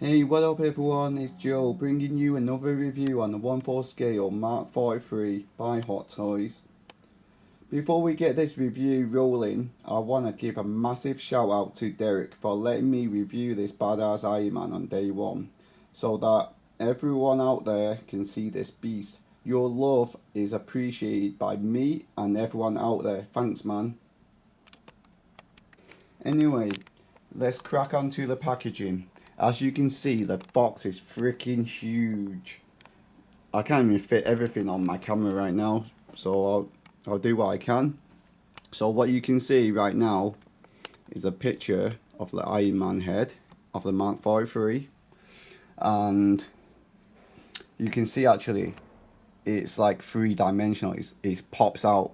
Hey, what up everyone, it's Joe bringing you another review on the 1/4 scale Mark XLIII by Hot Toys. Before we get this review rolling, I want to give a massive shout out to Derek for letting me review this badass Iron Man on day one, so that everyone out there can see this beast. Your love is appreciated by me and everyone out there, thanks man. Anyway, let's crack onto the packaging. As you can see, the box is freaking huge. I can't even fit everything on my camera right now, so I'll do what I can. So what you can see right now is a picture of the Iron Man head of the Mark XLIII, and you can see actually it's like three-dimensional. It pops out.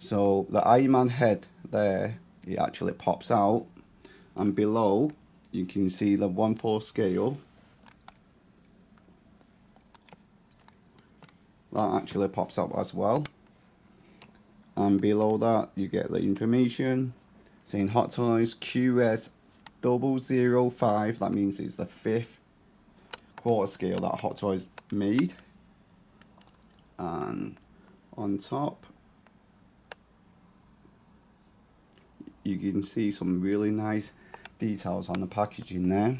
So the Iron Man head there, it actually pops out, and below you can see the 1/4 scale. That actually pops up as well. And below that you get the information saying Hot Toys QS005. That means it's the 5th quarter scale that Hot Toys made. And on top you can see some really nice details on the packaging there.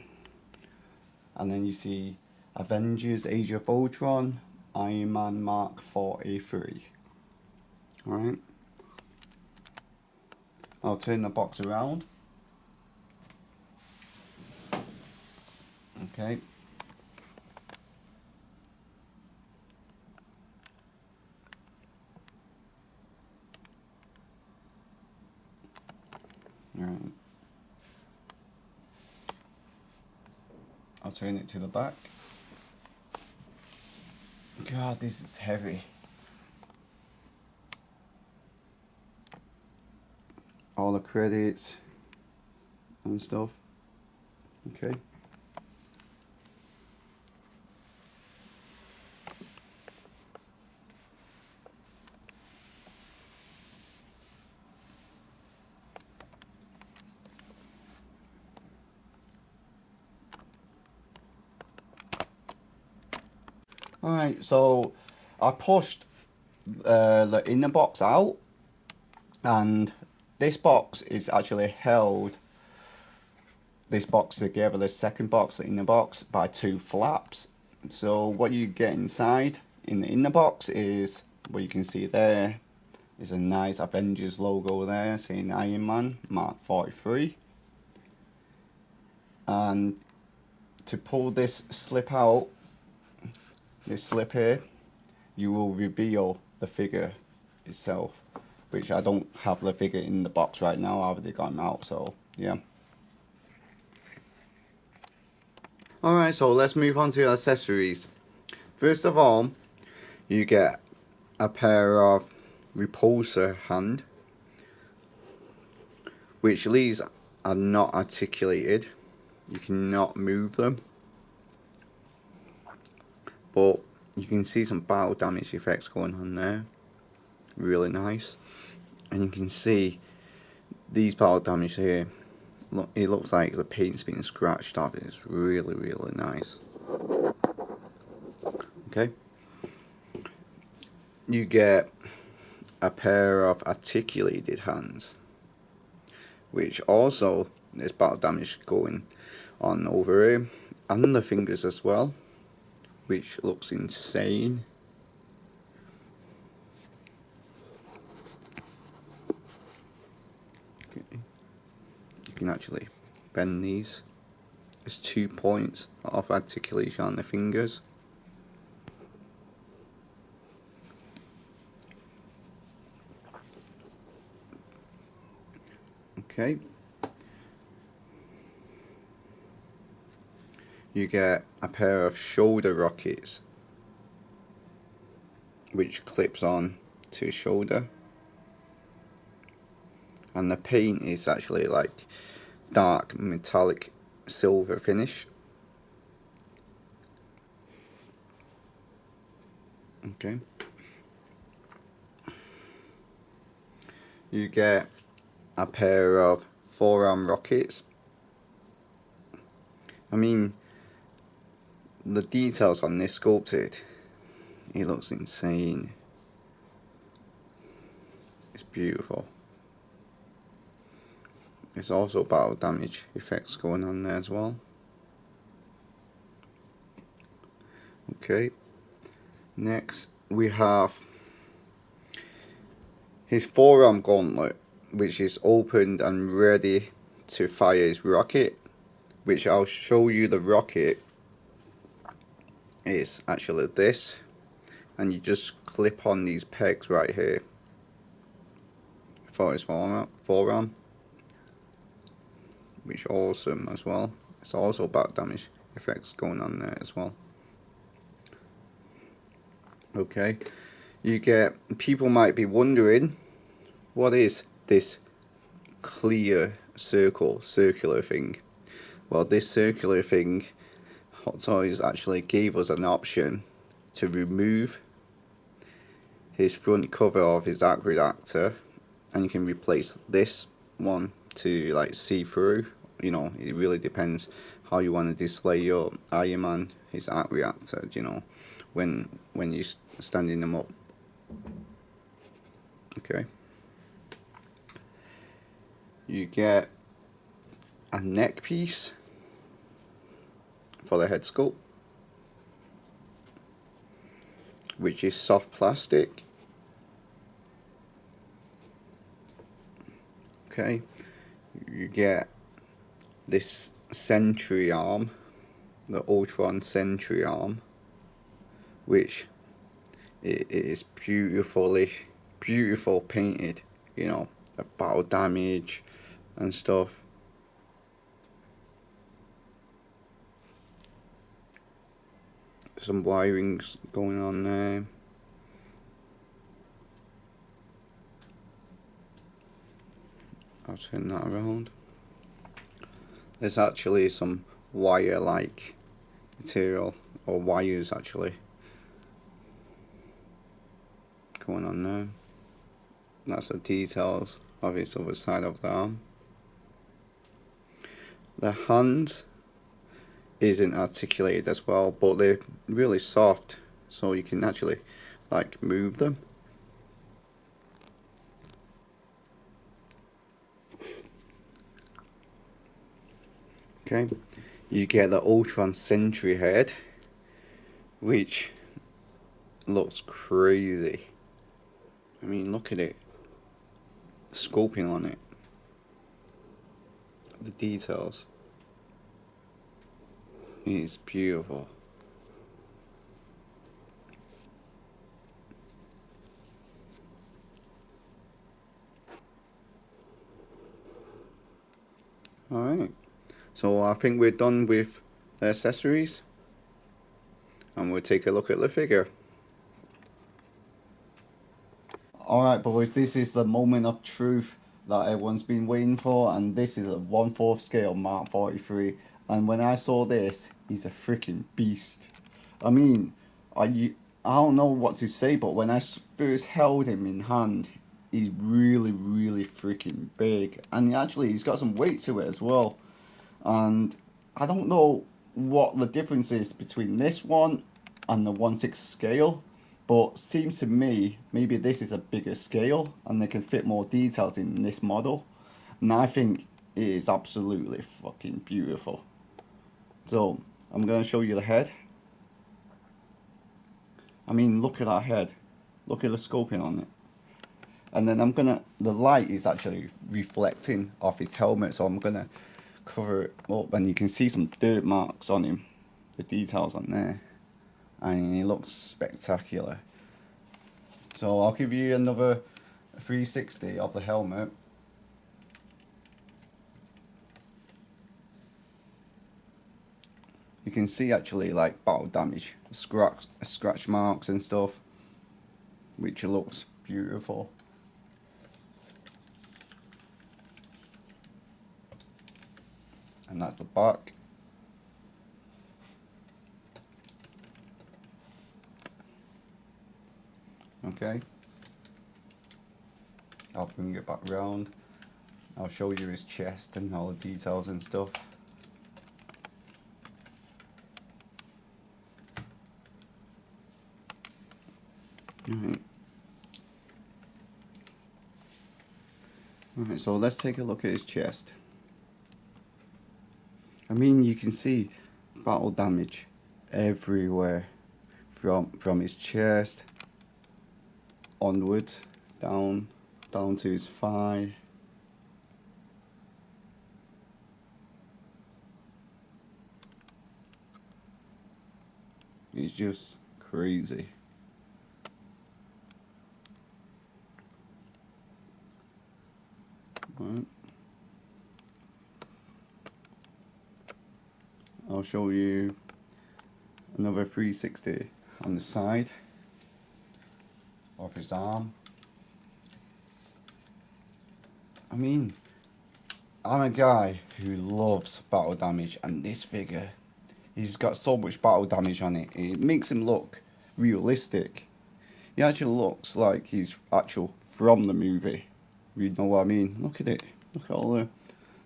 And then you see Avengers Age of Ultron, Iron Man Mark XLIII. Alright. I'll turn the box around. Okay. Alright. I'll turn it to the back. God, this is heavy. All the credits and stuff. Okay. Alright, so I pushed the inner box out, and this box is actually held, this box together, the second box, the inner box, by two flaps. So what you get inside in the inner box is what you can see there is a nice Avengers logo there saying Iron Man Mark XLIII. And to pull this slip out, this slip here, you will reveal the figure itself, which I don't have the figure in the box right now. I already got him out, so yeah. Alright, so let's move on to accessories. First of all, you get a pair of repulsor hand, which these are not articulated. You cannot move them, but you can see some battle damage effects going on there. Really nice. And you can see these battle damage here. Look, it looks like the paint's been scratched off. It's really, really nice. Okay. You get a pair of articulated hands, which also there's battle damage going on over here, and the fingers as well, which looks insane. Okay. You can actually bend these. There's 2 points of articulation on the fingers. Okay. You get a pair of shoulder rockets, which clips on to his shoulder. And the paint is actually like dark metallic silver finish. Okay. You get a pair of forearm rockets, I mean, the details on this sculpted, it looks insane. It's beautiful. There's also battle damage effects going on there as well. Okay, next we have his forearm gauntlet, which is opened and ready to fire his rocket, which I'll show you. The rocket is actually this, and you just clip on these pegs right here for his forearm, which is awesome as well. It's also battle damage effects going on there as well. Okay, you get, people might be wondering, what is this clear circular thing? Well, this circular thing, Hot Toys actually gave us an option to remove his front cover of his Arc Reactor, and you can replace this one to like see through. You know, it really depends how you want to display your Iron Man, his Arc Reactor, you know, when you're standing them up. Okay, you get a neck piece for the head sculpt, which is soft plastic. Okay, you get this Sentry arm, the Ultron Sentry arm, which it is beautiful painted, you know, the battle damage and stuff. Some wirings going on there. I'll turn that around. There's actually some wire-like material, or wires actually, going on there. That's the details of its other side of the arm. The hands isn't articulated as well, but they're really soft, so you can actually like move them. Okay, you get the Ultron Sentry head, which looks crazy. I mean, look at it, sculpting on it, the details. It is beautiful. Alright, so I think we're done with the accessories, and we'll take a look at the figure. Alright boys, this is the moment of truth that everyone's been waiting for, and this is a 1/4 scale Mark 43, and when I saw this, he's a freaking beast. I mean, I don't know what to say, but when I first held him in hand, he's really freaking big, and actually he's got some weight to it as well. And I don't know what the difference is between this one and the 1/6 scale, but seems to me maybe this is a bigger scale and they can fit more details in this model, and I think it is absolutely fucking beautiful. So I'm going to show you the head. I mean, look at that head, look at the sculpting on it. And then the light is actually reflecting off his helmet, so I'm gonna cover it up, and you can see some dirt marks on him, the details on there, and he looks spectacular. So I'll give you another 360 of the helmet. You can see actually like battle damage, scratch marks and stuff, which looks beautiful. And that's the back. Okay, I'll bring it back round. I'll show you his chest and all the details and stuff. Alright, so let's take a look at his chest. I mean, you can see battle damage everywhere from his chest onwards, down to his thigh. It's just crazy. Right. I'll show you another 360 on the side of his arm. I mean, I'm a guy who loves battle damage, and this figure, he's got so much battle damage on it. It makes him look realistic. He actually looks like he's actual from the movie. You know what I mean? Look at it. Look at all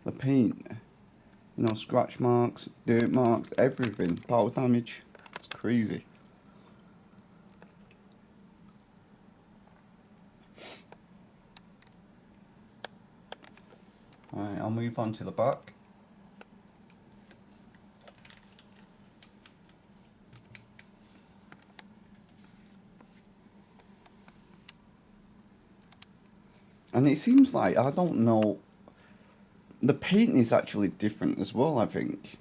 the paint. You know, scratch marks, dirt marks, everything. Battle damage. It's crazy. Alright, I'll move on to the back. And it seems like, I don't know, the paint is actually different as well, I think.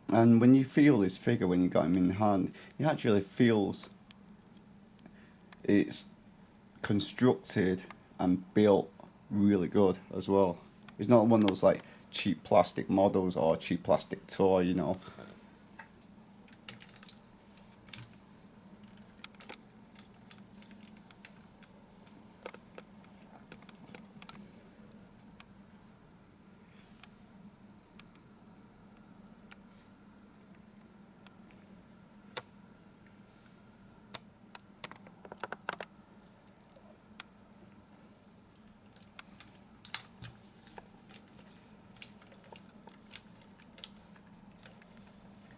And when you feel this figure, when you got him in hand, it actually feels it's constructed and built really good as well. It's not one of those like cheap plastic models or cheap plastic toy, you know.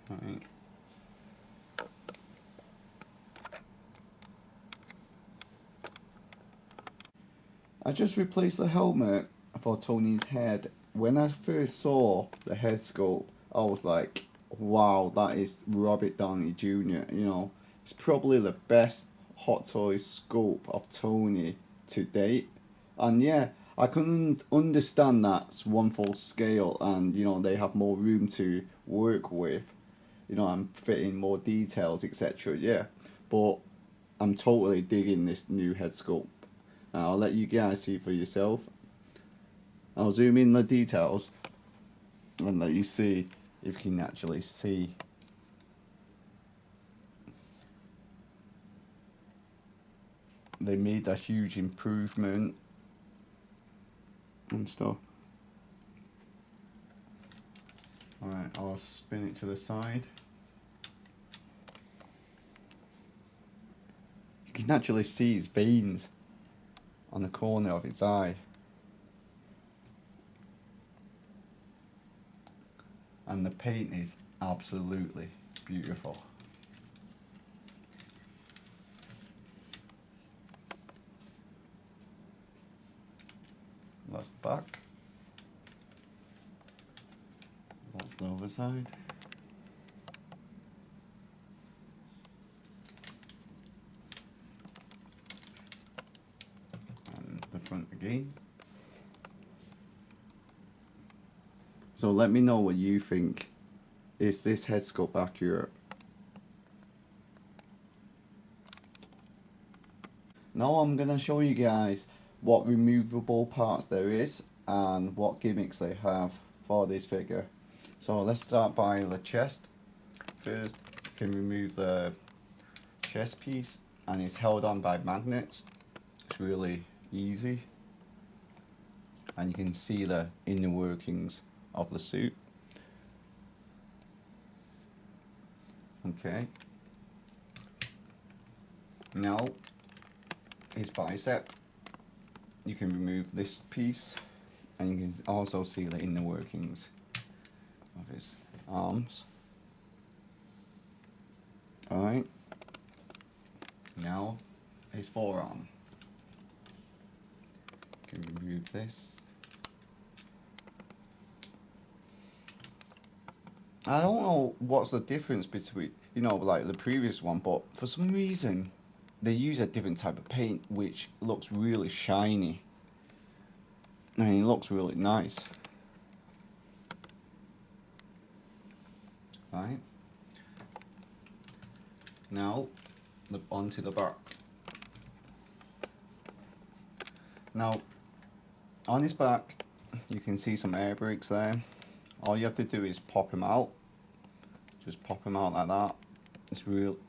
Right. I just replaced the helmet for Tony's head. When I first saw the head sculpt, I was like, wow, that is Robert Downey Jr. You know, it's probably the best Hot Toys sculpt of Tony to date. And yeah, I couldn't understand that's one full scale, and you know, they have more room to work with, you know, and fit in more details, etc. Yeah, but I'm totally digging this new head sculpt. I'll let you guys see for yourself. I'll zoom in the details and let you see if you can actually see. They made a huge improvement and stuff. Alright, I'll spin it to the side. You can actually see his veins on the corner of his eye. And the paint is absolutely beautiful. That's the back. That's the other side. And the front again. So let me know what you think. Is this head sculpt accurate? Now I'm gonna show you guys what removable parts there is and what gimmicks they have for this figure. So let's start by the chest. First, you can remove the chest piece, and it's held on by magnets. It's really easy, and you can see the inner workings of the suit. Okay. Now, his bicep. You can remove this piece, and you can also see the inner workings of his arms. Alright. Now his forearm. Can remove this. I don't know what's the difference between, you know, like the previous one, but for some reason they use a different type of paint which looks really shiny. And it looks really nice. Right. Now onto the back. Now on his back you can see some air brakes there. All you have to do is pop him out. Just pop him out like that.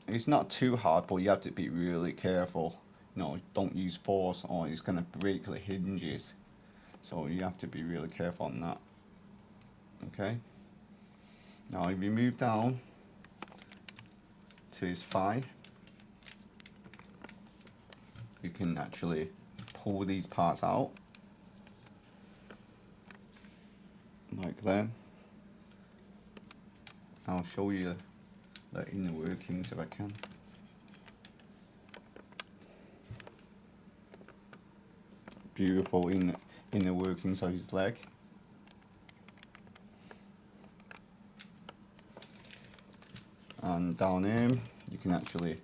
It's not too hard, but you have to be really careful. You know, don't use force or it's gonna break the hinges. So you have to be really careful on that. Okay. Now if you move down to his thigh, you can actually pull these parts out like that. I'll show you the inner workings if I can. Beautiful inner workings of his leg. And down here you can actually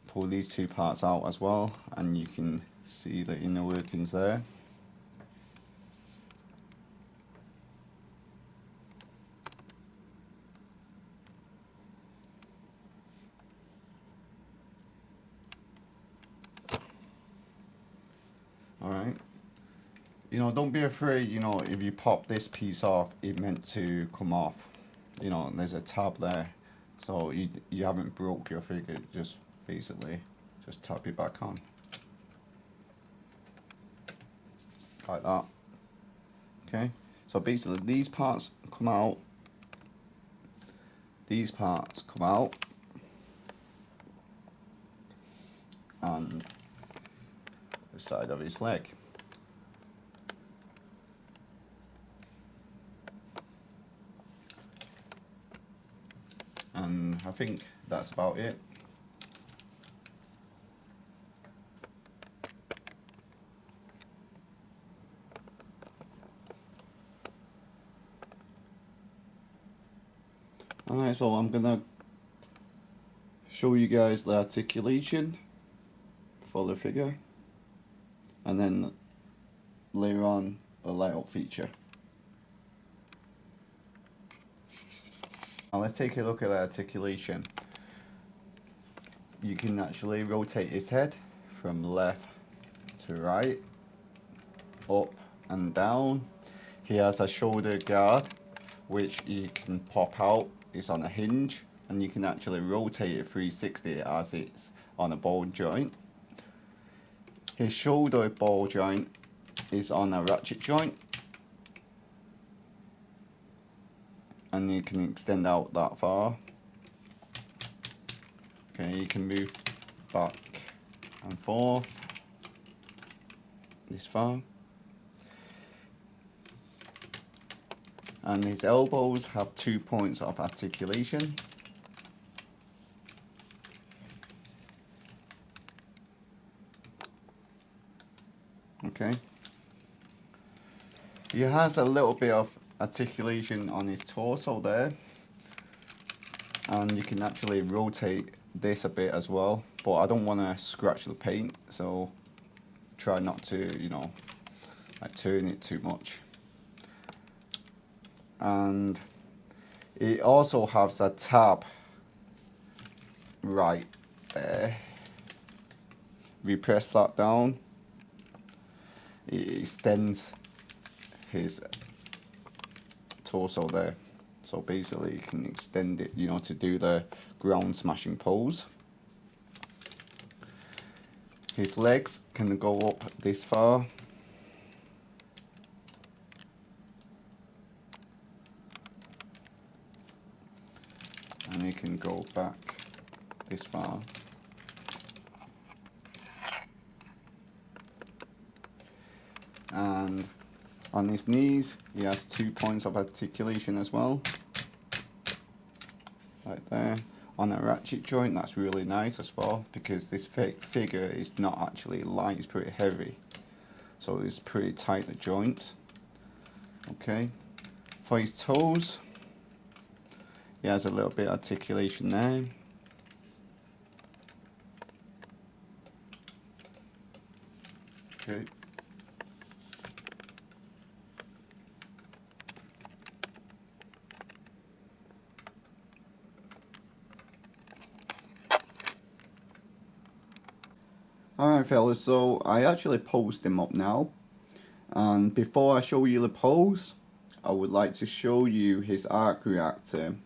pull these two parts out as well, and you can see the inner workings there. Alright, you know, don't be afraid, you know, if you pop this piece off, it meant to come off. You know, there's a tab there, so you haven't broke your figure, just basically just tap it back on. Like that. Okay, so basically these parts come out, these parts come out, and the side of his leg. And I think that's about it. Alright, so I'm gonna show you guys the articulation for the figure, and then later on a layout feature. Now let's take a look at the articulation. You can actually rotate his head from left to right, up and down. He has a shoulder guard which you can pop out. It's on a hinge, and you can actually rotate it 360 as it's on a ball joint. His shoulder ball joint is on a ratchet joint, and you can extend out that far. Okay, you can move back and forth this far. And his elbows have 2 points of articulation. Okay. He has a little bit of articulation on his torso there, and you can actually rotate this a bit as well, but I don't want to scratch the paint, so try not to, you know, like turn it too much. And it also has a tab right there. If you press that down, it extends his torso there. So basically you can extend it, you know, to do the ground smashing pose. His legs can go up this far. And he can go back this far. And on his knees, he has 2 points of articulation as well. Right there. on a ratchet joint. That's really nice as well, because this figure is not actually light, it's pretty heavy, so it's pretty tight, the joint. Okay, for his toes, he has a little bit of articulation there. Okay. Alright fellas, so I actually posed him up now, and before I show you the pose, I would like to show you his Arc Reactor,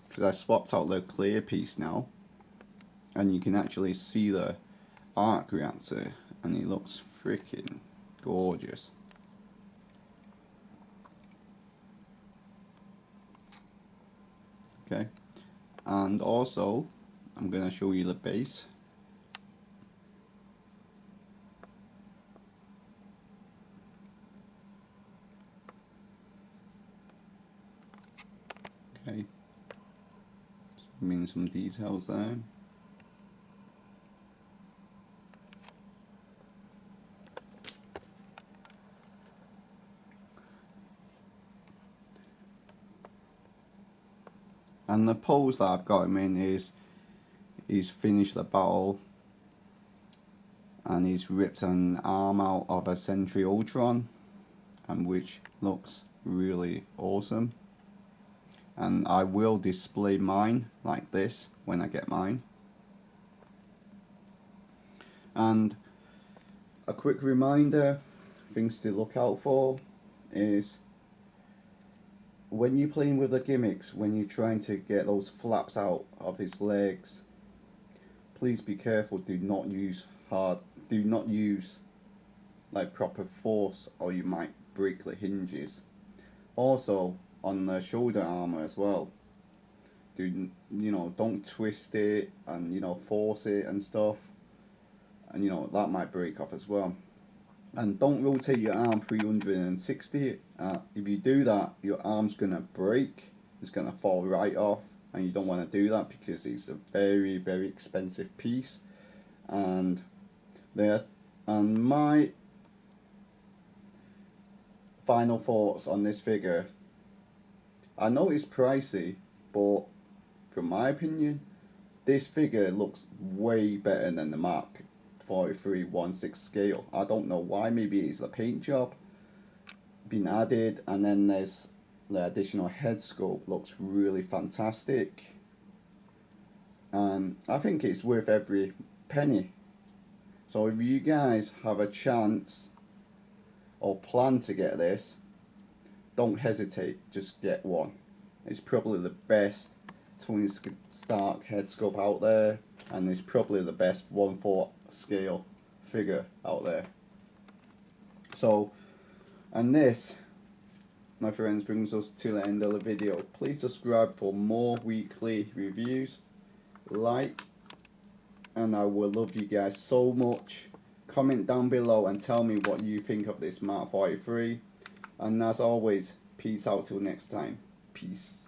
because I swapped out the clear piece now, and you can actually see the Arc Reactor, and he looks freaking gorgeous. Okay, and also I'm going to show you the base. Okay, zoom in some details there. And the pose that I've got him in is he's finished the battle and he's ripped an arm out of a Sentry Ultron, and which looks really awesome. And I will display mine like this when I get mine. And a quick reminder, things to look out for is when you're playing with the gimmicks, when you're trying to get those flaps out of his legs, please be careful. Do not use like proper force, or you might break the hinges. Also on the shoulder armor as well, don't twist it and force it and stuff, and that might break off as well. And don't rotate your arm 360. If you do that, your arm's gonna break, it's gonna fall right off, and you don't want to do that because it's a very, very expensive piece. And my final thoughts on this figure, I know it's pricey, but from my opinion, this figure looks way better than the Mark XLIII 1/6 scale. I don't know why. Maybe it's the paint job being added, and then there's the additional head sculpt. Looks really fantastic, and I think it's worth every penny. So if you guys have a chance or plan to get this, don't hesitate, just get one. It's probably the best Tony Stark head sculpt out there, and it's probably the best 1/4 scale figure out there. So, and this, my friends, brings us to the end of the video. Please subscribe for more weekly reviews, like, and I will love you guys so much. Comment down below and tell me what you think of this Mark XLIII. And as always, peace out till next time. Peace.